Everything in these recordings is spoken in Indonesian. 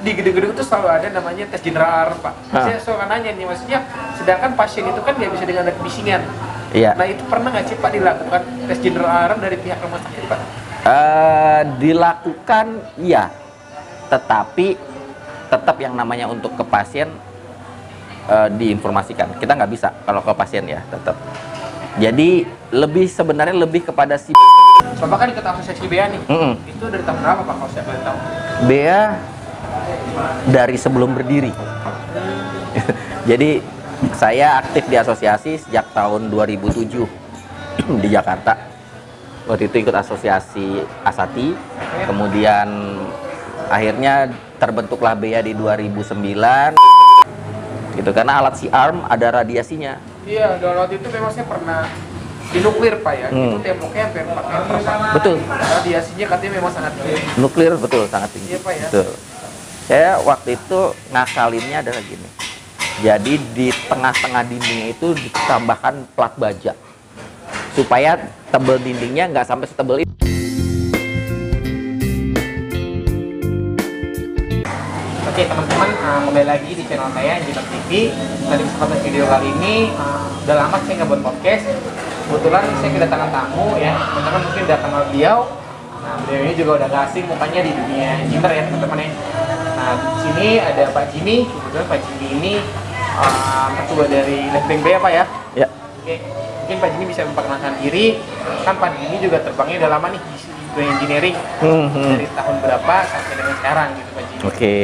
di gedung-gedung itu selalu ada namanya tes general Pak. Saya suka nanya nih, maksudnya sedangkan pasien itu kan nggak bisa dengan ada kebisingan. Iya. Nah itu pernah nggak sih Pak dilakukan tes general alarm dari pihak rumah sakit Pak? Dilakukan iya, tetapi tetap yang namanya untuk ke pasien diinformasikan. Kita nggak bisa kalau ke pasien ya tetap. Jadi sebenarnya lebih kepada si Bapak kan ikut asosiasi BEA nih. Itu dari tahun berapa Pak kalau saya boleh tahu? BEA dari sebelum berdiri. Jadi saya aktif di asosiasi sejak tahun 2007 di Jakarta. Waktu itu ikut asosiasi Asati, kemudian akhirnya terbentuklah BEA di 2009. Gitu, karena alat C-arm ada radiasinya. Iya, dan waktu itu memang saya pernah di nuklir Pak ya, itu temboknya hampir 4 meter Pak. Betul. Radiasinya katanya memang sangat tinggi. Nuklir betul, sangat tinggi. Iya Pak ya. Betul. Saya waktu itu ngakalinnya adalah gini. Jadi di tengah-tengah dindingnya itu ditambahkan plat baja supaya tebel dindingnya nggak sampai setebel itu. Oke teman-teman, kembali lagi di channel saya Engineer TV. Tadi kesempatan video kali ini udah lama saya nggak buat podcast. Kebetulan saya kedatangan tamu ya, teman-teman mungkin udah kenal beliau. Nah beliau ini juga udah gak asing mukanya di dunia engineer ya teman-teman ya. Nah di sini ada Pak Jimmy. Kebetulan Pak Jimmy ini ketua dari Letbank BEA Pak ya. Ya. Oke, mungkin Pak Jimmy bisa memperkenalkan diri. Kan Pak Jimmy juga terbangnya udah lama nih di dunia engineering. Dari tahun berapa sampai dengan sekarang gitu Pak Jimmy. Oke,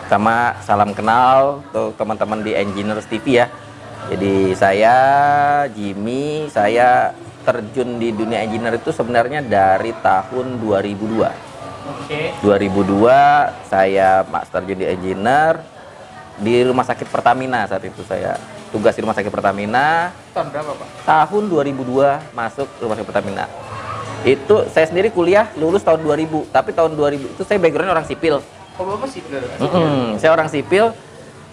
sama salam kenal untuk teman-teman di Engineers TV ya. Jadi saya Jimmy, saya terjun di dunia engineer itu sebenarnya dari tahun 2002. Oke. 2002 saya terjun di engineer di Rumah Sakit Pertamina. Saat itu saya tugas di Rumah Sakit Pertamina. Tahun berapa Pak? Tahun 2002 masuk Rumah Sakit Pertamina. Itu saya sendiri kuliah lulus tahun 2000, tapi tahun 2000 itu saya backgroundnya orang sipil. Oh Bapak sipil? Saya orang sipil,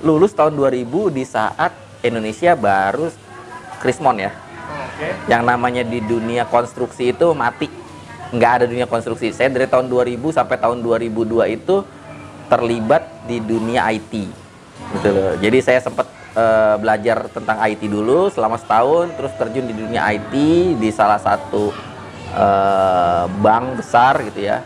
lulus tahun 2000 di saat Indonesia baru krismon ya. Oke. Yang namanya di dunia konstruksi itu mati. Nggak ada dunia konstruksi. Saya dari tahun 2000 sampai tahun 2002 itu terlibat di dunia IT. Gitu loh. Jadi saya sempat belajar tentang IT dulu selama setahun, terus terjun di dunia IT di salah satu bank besar gitu ya.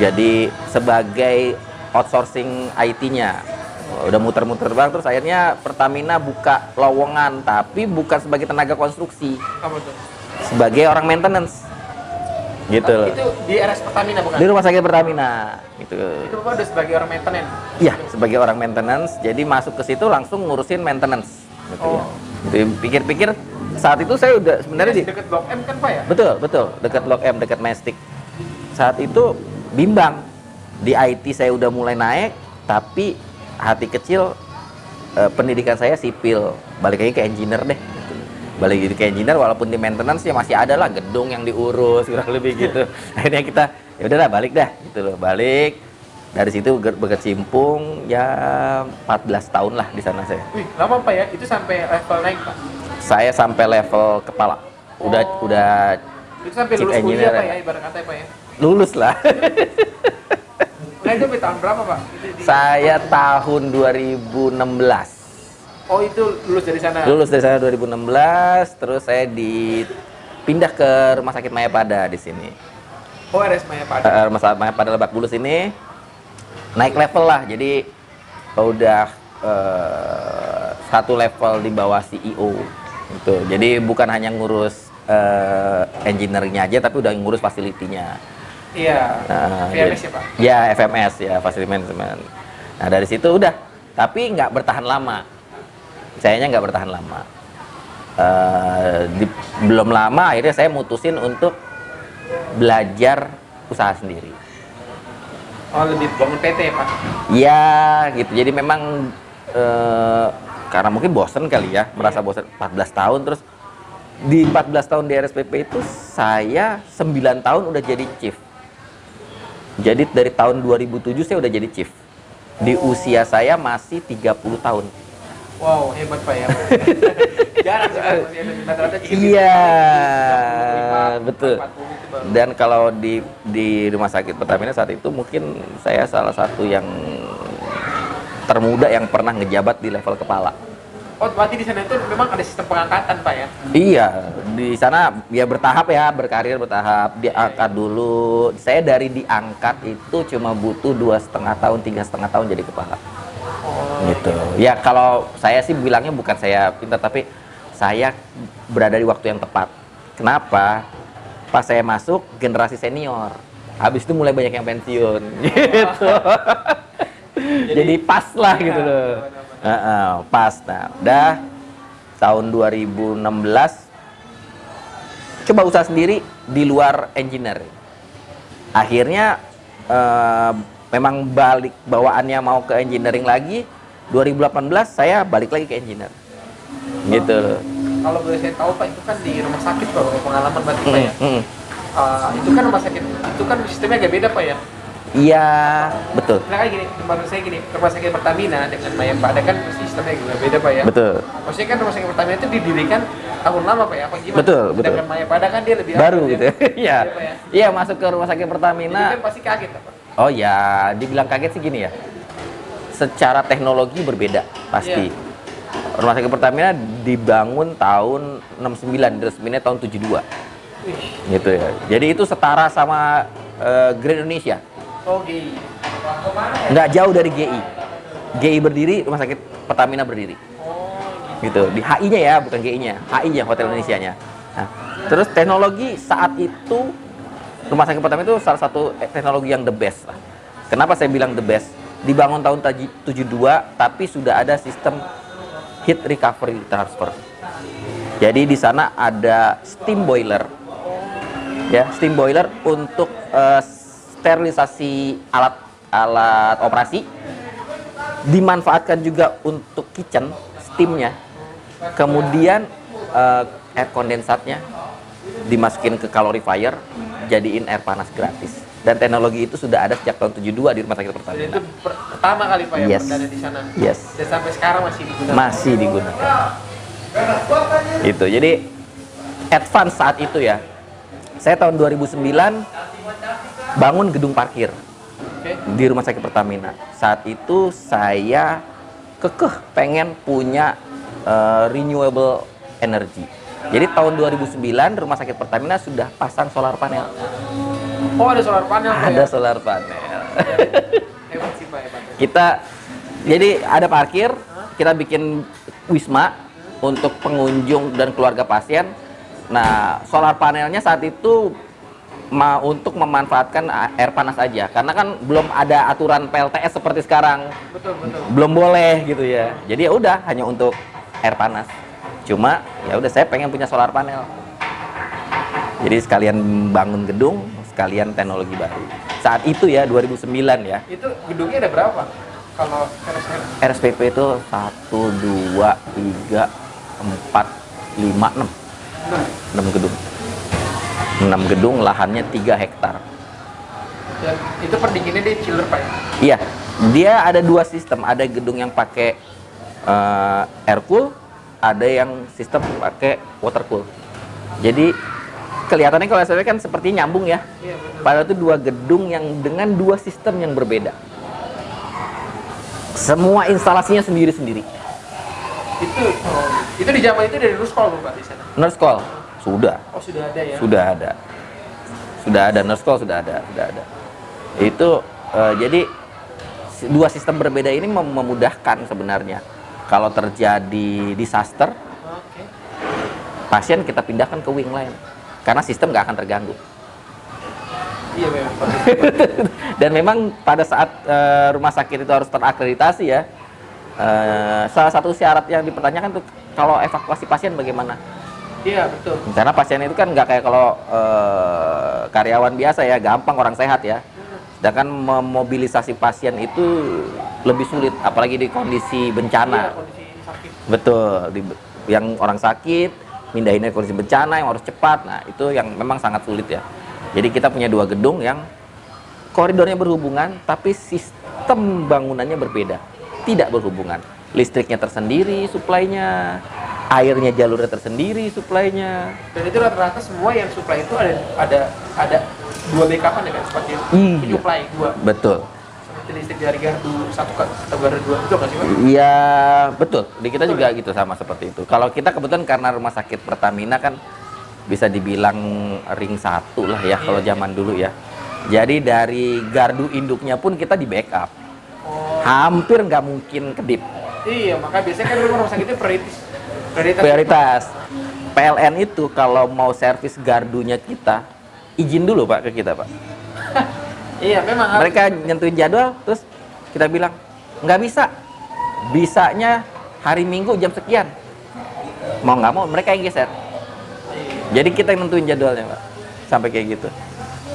Jadi sebagai outsourcing IT-nya. Udah muter-muter banget, terus akhirnya Pertamina buka lowongan, tapi bukan sebagai tenaga konstruksi. Apa tuh? Sebagai orang maintenance. Gitu loh. Itu di RS Pertamina bukan? Di Rumah Sakit Pertamina gitu. Itu Bapak udah sebagai orang maintenance? Iya, sebagai orang maintenance. Jadi masuk ke situ langsung ngurusin maintenance gitu ya. Jadi pikir-pikir saat itu saya udah sebenarnya di dekat Blok M kan Pak ya? Betul, dekat Blok M, dekat Mestik. Saat itu bimbang. Di IT saya udah mulai naik, tapi hati kecil pendidikan saya sipil. Balik lagi ke engineer deh. Gitu. Balik lagi ke engineer walaupun di maintenance ya masih ada lah gedung yang diurus kurang lebih gitu. Akhirnya kita ya udahlah balik dah gitu loh. Balik dari situ berkecimpung ya 14 tahun lah di sana saya. Wih, lama Pak ya? Itu sampai level naik Pak? Saya sampai level kepala. Udah itu sampai chief lulus kuliah engineer Pak ya. ya, ibarat kata ya Pak ya? Lulus lah. Nah itu tahun berapa Pak? Saya tahun 2016. Oh itu lulus dari sana? Lulus dari sana 2016, terus saya dipindah ke Rumah Sakit Mayapada di sini. Oh RS Mayapada? Rumah Sakit Mayapada Lebak Bulus ini naik level lah, jadi udah satu level di bawah CEO. Gitu. Jadi bukan hanya ngurus engineering-nya aja, tapi udah ngurus facility-nya. Iya, FMS ya Pak? Ya, FMS ya, Facility Management. Nah dari situ udah, tapi nggak bertahan lama. Sayanya nggak bertahan lama. Belum lama akhirnya saya mutusin untuk belajar usaha sendiri. Oh lebih bangun PT ya Pak? Ya gitu, jadi memang karena mungkin bosen kali ya, merasa bosen 14 tahun terus. Di 14 tahun di RSPP itu saya 9 tahun udah jadi chief. Jadi dari tahun 2007 saya udah jadi chief. Di usia saya masih 30 tahun. Wow, hebat Pak ya. Jarang sih Pak, masih ada rata-rata Iya, 35, betul. 40 itu baru. Dan kalau di rumah sakit Pertamina saat itu mungkin saya salah satu yang termuda yang pernah ngejabat di level kepala. Oh, berarti di sana itu memang ada sistem pengangkatan Pak ya? Iya, di sana ya bertahap ya, berkarir bertahap. Diangkat dulu. Saya dari diangkat itu cuma butuh 2,5 tahun, 3,5 tahun jadi kepala. Oh, Gitu. Ya kalau saya sih bilangnya bukan saya pintar, tapi saya berada di waktu yang tepat. Kenapa? Pas saya masuk generasi senior, habis itu mulai banyak yang pensiun. Gitu. Jadi pas lah iya, gitu loh. benar-benar. Pas. Nah, udah tahun 2016 coba usaha sendiri di luar engineer. Akhirnya memang balik bawaannya mau ke engineering lagi. 2018 saya balik lagi ke engineer. Gitu loh. Kalau boleh saya tahu Pak, itu kan di rumah sakit Pak, pengalaman berarti Pak ya? Itu kan rumah sakit, itu kan sistemnya agak beda Pak ya? Iya, betul. Nah kayak gini, menurut saya gini, rumah sakit Pertamina dengan Mayapada kan sistemnya juga beda Pak ya? Betul. Maksudnya kan rumah sakit Pertamina itu didirikan tahun lama Pak ya? Apa gimana? Betul, betul. Sedangkan Mayapada kan dia lebih Baru awal, gitu. ya? Iya. Iya, Pak ya? Iya, masuk ke rumah sakit Jadi Pertamina. kan pasti kaget Pak. Oh ya, dibilang kaget sih gini ya. Secara teknologi berbeda pasti. Iya. Rumah sakit Pertamina dibangun tahun 69, resminya tahun 72. Wih, Gitu ya. Jadi itu setara sama Grand Indonesia. oh GI. Nggak jauh dari GI. GI berdiri, rumah sakit Pertamina berdiri. Oh Gitu. Di HI-nya ya, bukan GI-nya. HI-nya, Hotel Indonesia-nya. Nah, terus teknologi saat itu rumah sakit Pertamina itu salah satu teknologi yang the best lah. Kenapa saya bilang the best? Dibangun tahun 72 tapi sudah ada sistem heat recovery transfer. Jadi di sana ada steam boiler. Ya, steam boiler untuk sterilisasi alat operasi. Dimanfaatkan juga untuk kitchen steamnya. Kemudian air kondensatnya dimasukin ke calorifier, jadiin air panas gratis. Dan teknologi itu sudah ada sejak tahun 72 di rumah sakit Dan Pertamina. itu pertama kali Pak ya Yes. perdana di sana. Yes. Dan sampai sekarang masih digunakan. Masih digunakan. Itu. Jadi advance saat itu ya. Saya tahun 2009 bangun gedung parkir Oke. di rumah sakit Pertamina. Saat itu saya kekeh pengen punya renewable energy. Jadi tahun 2009 rumah sakit Pertamina sudah pasang solar panel. Oh ada solar panel Pak Ada ya? solar panel. Hebat sih Pak, hebat. Kita jadi ada parkir, kita bikin wisma untuk pengunjung dan keluarga pasien. Nah, solar panelnya saat itu untuk memanfaatkan air panas aja, karena kan belum ada aturan PLTS seperti sekarang, Betul, betul. belum boleh gitu ya. Jadi ya udah hanya untuk air panas. Cuma ya udah saya pengen punya solar panel. Jadi sekalian bangun gedung, sekalian teknologi baru. Saat itu ya 2009 ya. Itu gedungnya ada berapa? Kalau RSPP itu 1, 2, 3, 4, 5, 6. 6 gedung. 6 gedung, lahannya 3 hektar. dan itu pendinginnya dia chiller Pak ya? Iya, dia ada 2 sistem. Ada gedung yang pakai air cool, ada yang sistem pakai water cool. Jadi kelihatannya kalau SPP kan seperti nyambung ya. Iya betul. Padahal itu 2 gedung yang dengan 2 sistem yang berbeda. Semua instalasinya sendiri-sendiri. Itu di zaman itu dari Ruskol Pak di sana? Nurse call sudah. Oh sudah ada ya? Sudah ada. Sudah ada nurse call, sudah ada. Itu jadi 2 sistem berbeda ini memudahkan sebenarnya. Kalau terjadi disaster, Oke. pasien kita pindahkan ke wing lain. Karena sistem nggak akan terganggu. Iya memang Pak. Dan memang pada saat rumah sakit itu harus terakreditasi ya. Salah satu syarat yang dipertanyakan tuh kalau evakuasi pasien bagaimana? Iya betul. Karena pasien itu kan nggak kayak kalau karyawan biasa ya, gampang orang sehat ya. Sedangkan memobilisasi pasien itu lebih sulit, apalagi di kondisi Iya, bencana. kondisi sakit. Betul, yang orang sakit, mindahinnya kondisi bencana yang harus cepat. Nah, itu yang memang sangat sulit ya. Jadi kita punya 2 gedung yang koridornya berhubungan, tapi sistem bangunannya berbeda, tidak berhubungan. listriknya tersendiri, suplainya, airnya jalurnya tersendiri, suplainya. Dan itu rata-rata semua yang supply itu ada dua backupan ya kan, seperti Iya. supply dua. Betul. Seperti listrik dari gardu satu ke gardu dua, itu nggak sih Pak? Iya, betul. Di kita juga gitu sama seperti itu. Kalau kita kebetulan karena rumah sakit Pertamina kan bisa dibilang ring satu lah ya kalau zaman dulu ya. Jadi dari gardu induknya pun kita di backup. Oh, Hampir nggak mungkin kedip. iya, maka biasanya kan rumah sakitnya prioritas. Prioritas. PLN itu kalau mau servis gardunya kita, izin dulu Pak ke kita Pak. Iya, memang harus. Mereka nyentuhin jadwal, terus kita bilang, nggak bisa. Bisanya hari Minggu jam sekian. Mau nggak mau, mereka yang geser. Jadi kita yang nentuin jadwalnya Pak. Sampai kayak gitu.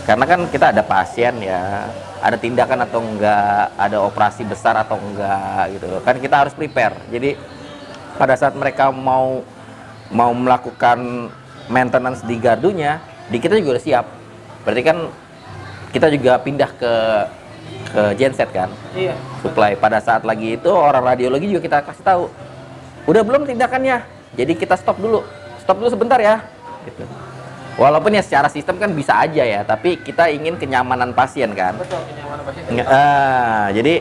Karena kan kita ada pasien ya, ada tindakan atau enggak, ada operasi besar atau enggak gitu loh. Kan kita harus prepare. Jadi pada saat mereka mau melakukan maintenance di gardunya, di kita juga udah siap. Berarti kan kita juga pindah ke genset kan, Iya. supply. Pada saat lagi itu orang radiologi juga kita kasih tahu, udah belum tindakannya, jadi kita stop dulu sebentar ya. Gitu. Walaupun ya secara sistem kan bisa aja ya, tapi kita ingin kenyamanan pasien kan. Betul, kenyamanan pasien. Jadi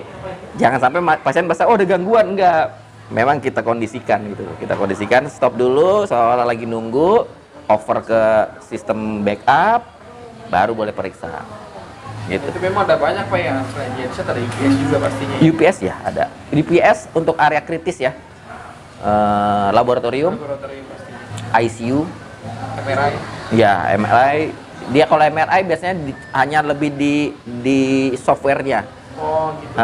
jangan sampai pasien merasa oh ada gangguan, enggak. Memang kita kondisikan gitu. Kita kondisikan stop dulu seolah lagi nunggu, over ke sistem backup, baru boleh periksa. Gitu. Itu memang ada banyak Pak ya, selain genset ada UPS juga pastinya. UPS ya ada. UPS untuk area kritis ya. Laboratorium, Laboratorium pastinya. ICU, MRI. ya MRI. Dia kalau MRI biasanya hanya lebih di softwarenya. Oh, gitu.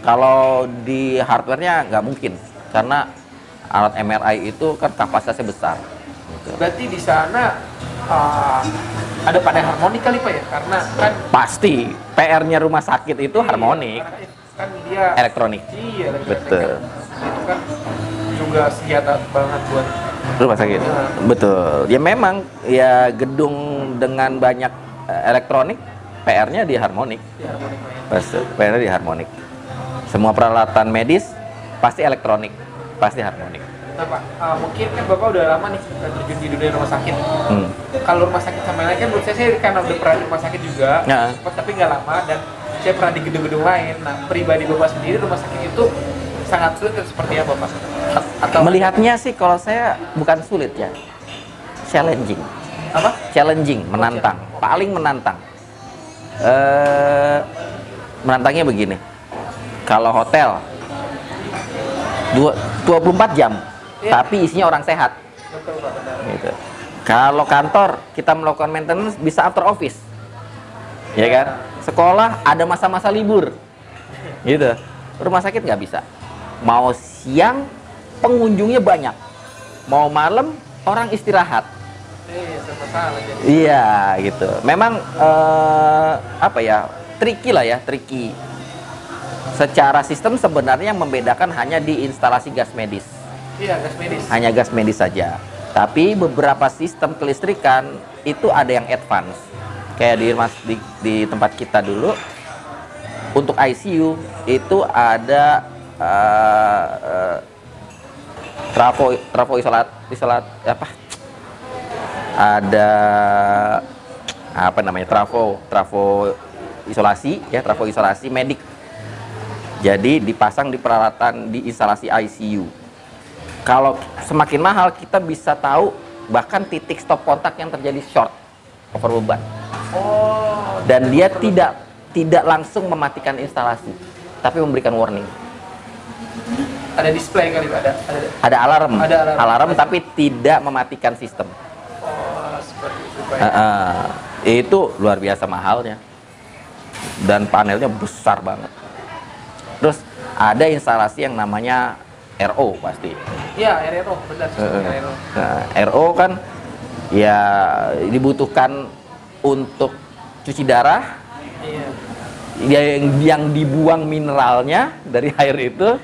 Kalau di hardwarenya nggak mungkin karena alat MRI itu kan kapasitasnya besar. Gitu. Berarti di sana ada pada harmonik kali Pak ya, karena kan Pasti PR-nya rumah sakit itu harmonik, karena kan dia elektronik. iya elektronik Betul. kan. Itu kan juga senjata banget buat Rumah sakit. Betul. Ya memang ya gedung dengan banyak elektronik PR-nya di harmonik. di harmonik Pak ya. Pasti PR-nya di harmonik. Semua peralatan medis pasti elektronik, pasti harmonik. Nah Pak, mungkin kan Bapak udah lama nih terjun di dunia rumah sakit. Kalau rumah sakit sama lain kan menurut saya karena udah pernah di rumah sakit juga, Ya. tapi nggak lama dan saya pernah di gedung-gedung lain. Nah, pribadi Bapak sendiri rumah sakit itu sangat sulit atau seperti apa Pak? Atau Melihatnya sih kalau saya bukan sulit ya, challenging. apa? Challenging, menantang, paling menantang. Menantangnya begini, kalau hotel 24 jam, Iya. tapi isinya orang sehat. Betul Pak, benar. Gitu. Kalau kantor kita melakukan maintenance bisa after office, ya kan? Sekolah ada masa-masa libur, gitu. Rumah sakit nggak bisa. Mau siang pengunjungnya banyak, mau malam orang istirahat. Serba salah jadi. Iya, gitu. Memang apa ya? Tricky lah ya, tricky. Secara sistem sebenarnya yang membedakan hanya di instalasi gas medis. Iya, gas medis. Hanya gas medis saja. Tapi beberapa sistem kelistrikan itu ada yang advance. Kayak di tempat kita dulu untuk ICU itu ada trafo isolat apa? Ada apa namanya? Trafo isolasi ya, trafo isolasi medik. Jadi dipasang di peralatan di instalasi ICU. Kalau semakin mahal kita bisa tahu bahkan titik stop kontak yang terjadi short over beban. Oh, Dan dia tidak langsung mematikan instalasi, tapi memberikan warning. ada display kali Pak, ada. Ada alarm, Ada alarm. tapi tidak mematikan sistem. Oh, seperti itu Pak. Itu luar biasa mahalnya. Dan panelnya besar banget. Terus ada instalasi yang namanya RO pasti. Iya, RRO, benar sistem RRO. Nah, RO kan ya dibutuhkan untuk cuci darah, Iya. yang dibuang mineralnya dari air itu,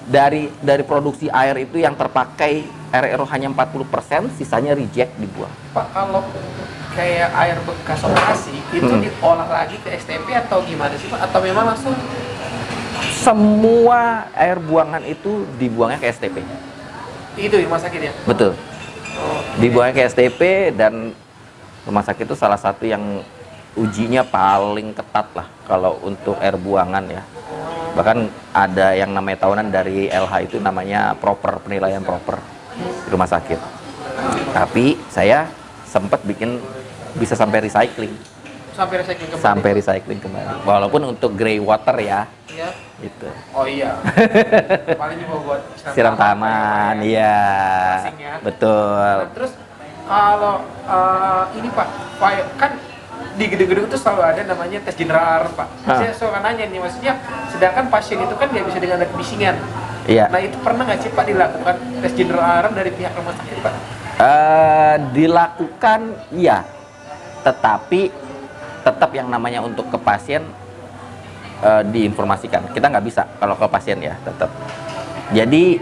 dari produksi air itu yang terpakai RRO hanya 40%, sisanya reject dibuang. Pak, kalau kayak air bekas operasi itu diolah lagi ke STP atau gimana sih Pak? Atau memang langsung semua air buangan itu dibuangnya ke STP. Itu rumah sakit ya? Betul. Dibuangnya ke STP, dan rumah sakit itu salah satu yang ujinya paling ketat lah kalau untuk air buangan ya. Bahkan ada yang namanya tahunan dari LH itu namanya proper, penilaian proper di rumah sakit. Tapi saya sempat bikin bisa sampai recycling. Sampai recycling kembali? Sampai recycling kembali. Walaupun untuk grey water ya. Iya. Gitu. Oh iya. Paling juga buat Siram taman, iya. Ya. Betul. Nah, terus kalau ini Pak, kan di gedung-gedung itu selalu ada namanya tes general Pak. Saya suka nanya nih, maksudnya sedangkan pasien itu kan nggak bisa dengan ada kebisingan. Iya. Nah itu pernah nggak sih Pak dilakukan tes general dari pihak rumah sakit Pak? Dilakukan iya, tetapi tetap yang namanya untuk ke pasien diinformasikan. Kita nggak bisa kalau ke pasien ya, tetap. Jadi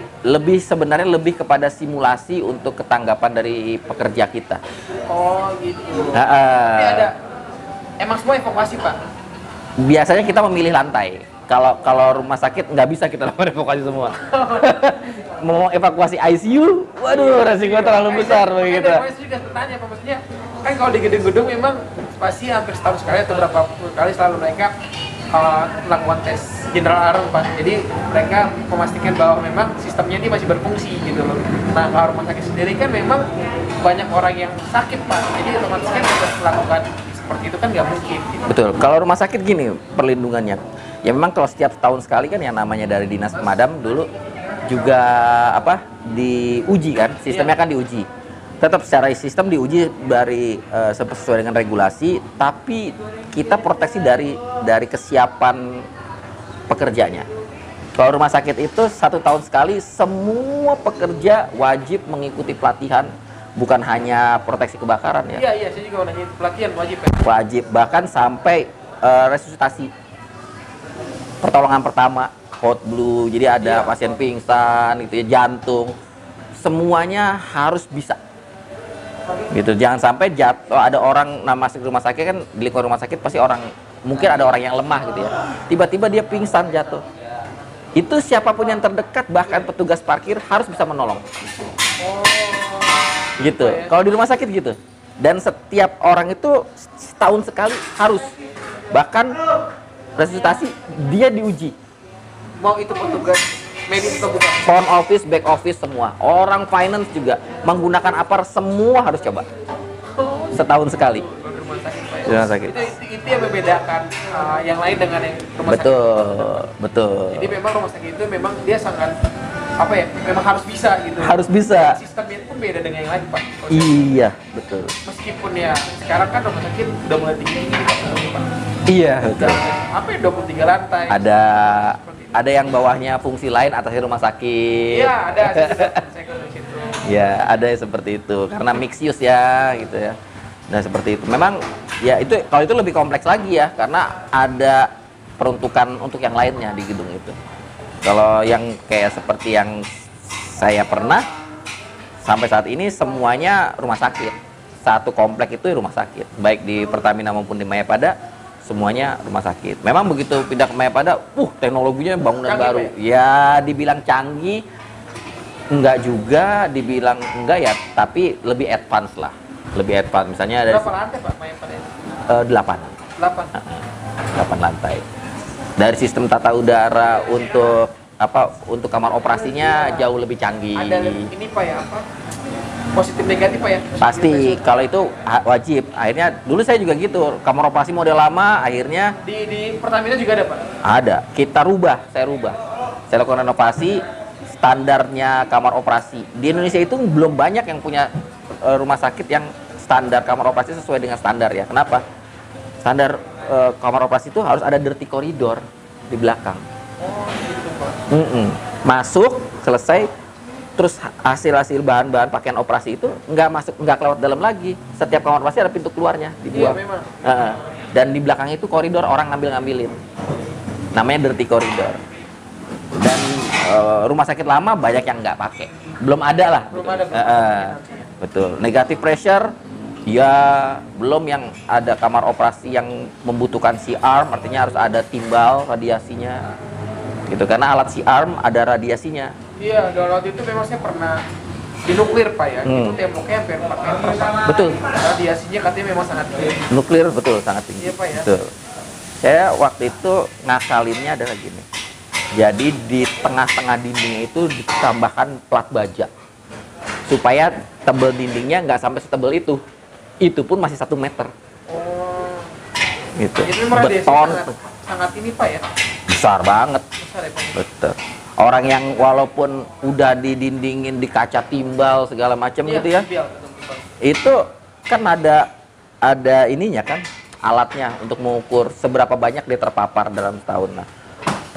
sebenarnya lebih kepada simulasi untuk ketanggapan dari pekerja kita. Oh gitu. Tapi ada emang semua evakuasi Pak? Biasanya kita memilih lantai. Kalau rumah sakit nggak bisa kita lakukan evakuasi semua. Mau evakuasi ICU, waduh resiko terlalu besar bagi kita. Saya juga bertanya Pak, maksudnya kan kalau di gedung-gedung memang pasti hampir setahun sekali atau berapa kali selalu mereka melakukan tes general alarm Pak. Jadi mereka memastikan bahwa memang sistemnya ini masih berfungsi gitu loh. Nah kalau rumah sakit sendiri kan memang banyak orang yang sakit Pak. Jadi otomatis kan harus melakukan seperti itu kan nggak mungkin. Gitu. Betul. Kalau rumah sakit gini perlindungannya. Ya memang kalau setiap tahun sekali kan yang namanya dari dinas pemadam dulu juga diuji kan, sistemnya kan diuji. Tetap secara sistem diuji dari sesuai dengan regulasi, tapi kita proteksi dari kesiapan pekerjanya. Kalau rumah sakit itu 1 tahun sekali semua pekerja wajib mengikuti pelatihan, bukan hanya proteksi kebakaran ya. Iya, saya juga nanya pelatihan wajib ya. Wajib, bahkan sampai resusitasi, pertolongan pertama, hot blue, jadi ada pasien pingsan, gitu ya, jantung, semuanya harus bisa. Gitu, jangan sampai jatuh ada orang masuk rumah sakit kan, di lingkungan rumah sakit pasti mungkin ada orang yang lemah gitu ya, tiba-tiba dia pingsan jatuh, itu siapapun yang terdekat bahkan petugas parkir harus bisa menolong. Gitu kalau di rumah sakit gitu, dan setiap orang itu setahun sekali harus, bahkan resusitasi dia diuji, mau itu petugas medis atau bukan, front office, back office, semua orang finance juga menggunakan apar, semua harus coba setahun sekali. rumah sakit Pak. Rumah sakit. Itu yang membedakan yang lain dengan yang rumah sakit. Betul. Jadi memang rumah sakit itu memang dia sangat memang harus bisa gitu. Harus bisa. Sistemnya pun beda dengan yang lain Pak. Iya, betul. Meskipun ya sekarang kan rumah sakit udah mulai tinggi Pak. Iya, betul. Apa ya 23 lantai? Ada yang bawahnya fungsi lain atasnya rumah sakit. Iya, ada. Saya ke situ. Ya, ada yang seperti itu karena mix use ya, gitu ya. Nah, seperti itu. Memang ya itu kalau itu lebih kompleks lagi ya, karena ada peruntukan untuk yang lainnya di gedung itu. Kalau yang kayak seperti yang saya pernah sampai saat ini semuanya rumah sakit. Satu komplek itu rumah sakit, baik di Pertamina maupun di Mayapada. Semuanya rumah sakit. Memang begitu pindah ke Mayapada, teknologinya bangunan canggih, baru. Ya, dibilang canggih, enggak juga, dibilang enggak ya, tapi lebih advance lah. Lebih advance. Misalnya dari berapa lantai Pak Mayapada? 8 lantai. Dari sistem tata udara untuk kamar operasinya jauh lebih canggih. Ada ini Pak ya, positif negatif Pak ya? Pasti, kalau itu wajib. Akhirnya dulu saya juga gitu, kamar operasi model lama, akhirnya di Pertamina juga ada Pak? Ada, saya rubah. Saya lakukan renovasi, standarnya kamar operasi. Di Indonesia itu belum banyak yang punya rumah sakit yang standar kamar operasi sesuai dengan standar ya. Kenapa? Standar kamar operasi itu harus ada dirty corridor di belakang. Oh gitu Pak. Masuk, selesai, terus hasil bahan-bahan pakaian operasi itu nggak kelewat dalam lagi. Setiap kamar operasi ada pintu keluarnya, dibuang. Iya, memang. Dan di belakangnya itu koridor orang ngambilin. Namanya dirty corridor. Dan rumah sakit lama banyak yang nggak pakai. Belum ada lah. Belum ada. Betul. Negative pressure, ya belum yang ada kamar operasi yang membutuhkan C-arm, artinya harus ada timbal radiasinya. gitu, karena alat si arm ada radiasinya. Iya, download itu memang saya pernah di nuklir Pak ya, itu temboknya hampir 4 meter Pak. Betul. Radiasinya katanya memang sangat tinggi. Nuklir betul sangat tinggi. Iya Pak ya. Betul. Saya waktu itu ngakalinnya adalah gini. Jadi di tengah-tengah dinding itu ditambahkan plat baja supaya tebel dindingnya nggak sampai setebel itu. Itu pun masih 1 meter. Oh. Gitu. Jadi memang Beton radiasinya sangat ini Pak ya. besar banget. Besar ya Pak. Betul. Orang yang walaupun udah didindingin di kaca timbal segala macam Iya, gitu ya, timbal, betul. itu kan ada ininya kan, alatnya untuk mengukur seberapa banyak dia terpapar dalam setahun. Nah,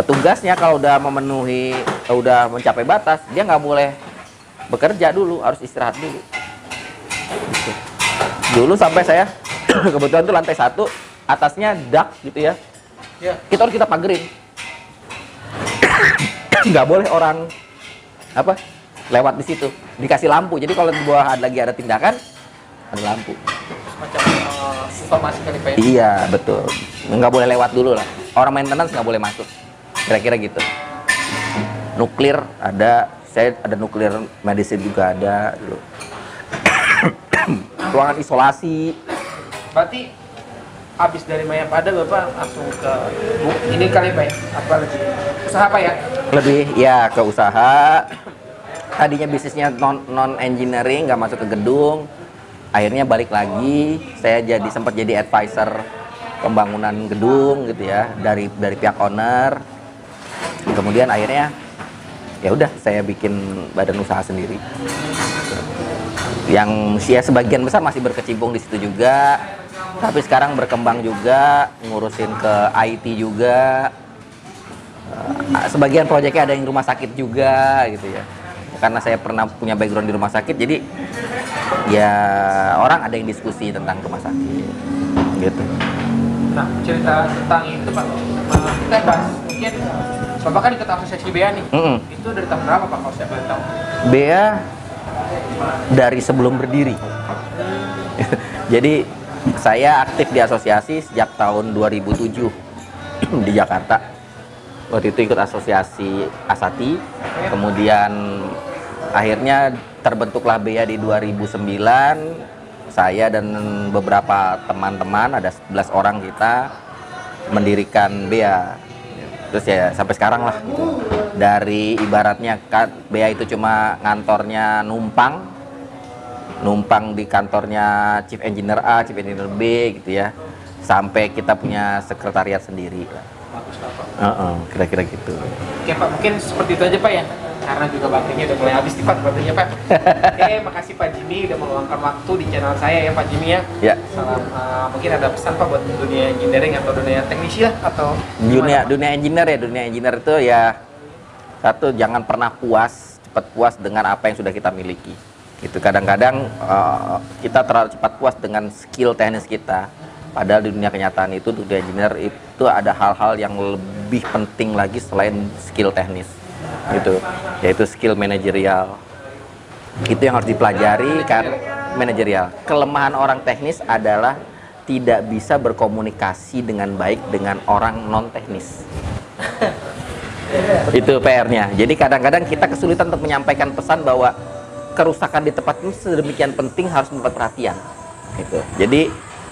petugasnya kalau udah memenuhi, udah mencapai batas, dia nggak boleh bekerja dulu, harus istirahat dulu. Gitu. Dulu sampai saya kebetulan tuh lantai 1, atasnya dak gitu ya, Iya. kita pagerin. Nggak boleh orang apa lewat di situ, dikasih lampu. Jadi kalau di bawah lagi ada tindakan, ada lampu. Semacam informasi kali Pak ya. Iya betul, nggak boleh lewat dulu lah. Orang maintenance nggak boleh masuk, kira-kira gitu. Nuklir ada, saya ada nuklir medicine juga ada dulu. Ruangan isolasi. Berarti habis dari Mayapada Bapak langsung ke ini kali Pak ya? Apa lagi? Usaha Pak ya? Lebih ya ke usaha. Tadinya bisnisnya non engineering, nggak masuk ke gedung. Akhirnya balik lagi, saya sempat jadi advisor pembangunan gedung gitu ya, dari pihak owner. Kemudian akhirnya ya udah saya bikin badan usaha sendiri. Yang ya sebagian besar masih berkecimpung di situ juga. Tapi sekarang berkembang juga, ngurusin ke IT juga. Sebagian proyeknya ada yang rumah sakit juga gitu ya. Karena saya pernah punya background di rumah sakit, jadi ya orang ada yang diskusi tentang rumah sakit gitu. Nah, cerita tentang itu Pak, kita bahas mungkin Bapak kan ikut asosiasi BEA nih. Itu dari tahun berapa Pak kalau saya boleh tahu? BEA dari sebelum berdiri. Jadi saya aktif di asosiasi sejak tahun 2007 di Jakarta. Waktu itu ikut asosiasi Asati, kemudian akhirnya terbentuklah BEA di 2009. Saya dan beberapa teman-teman, ada 11 orang kita, mendirikan BEA. Terus ya sampai sekarang lah. Dari ibaratnya BEA itu cuma ngantornya numpang di kantornya Chief Engineer A, Chief Engineer B gitu ya, sampai kita punya sekretariat sendiri. Bagus Pak. Kira-kira gitu. Oke Pak, mungkin seperti itu aja Pak ya, karena juga baterainya udah mulai habis nih Pak, baterainya Pak. Oke, makasih Pak Jimmy udah meluangkan waktu di channel saya ya Pak Jimmy ya. Ya. Salam, mungkin ada pesan Pak buat dunia engineering atau dunia teknisi lah, atau dunia engineer ya. Dunia engineer itu ya, satu, jangan pernah cepat puas dengan apa yang sudah kita miliki. Gitu. Kadang-kadang kita terlalu cepat puas dengan skill teknis kita. Padahal di dunia kenyataan itu, dunia engineer itu ada hal-hal yang lebih penting lagi selain skill teknis. Gitu. Yaitu skill manajerial. Itu yang harus dipelajari kan, manajerial. Kelemahan orang teknis adalah tidak bisa berkomunikasi dengan baik dengan orang non teknis. Itu PR-nya. Jadi kadang-kadang kita kesulitan untuk menyampaikan pesan bahwa kerusakan di tempat ini sedemikian penting, harus mendapat perhatian. Gitu. Jadi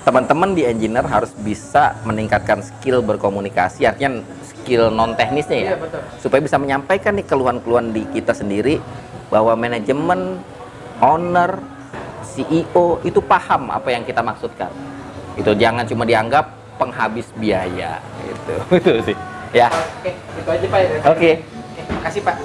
teman-teman di engineer harus bisa meningkatkan skill berkomunikasi, artinya skill non teknisnya ya, Iya, betul. supaya bisa menyampaikan nih keluhan-keluhan di kita sendiri, bahwa manajemen, owner, CEO itu paham apa yang kita maksudkan. Itu jangan cuma dianggap penghabis biaya. Gitu. Itu sih. Ya. Oke, itu aja Pak ya. Oke. Oke, makasih Pak.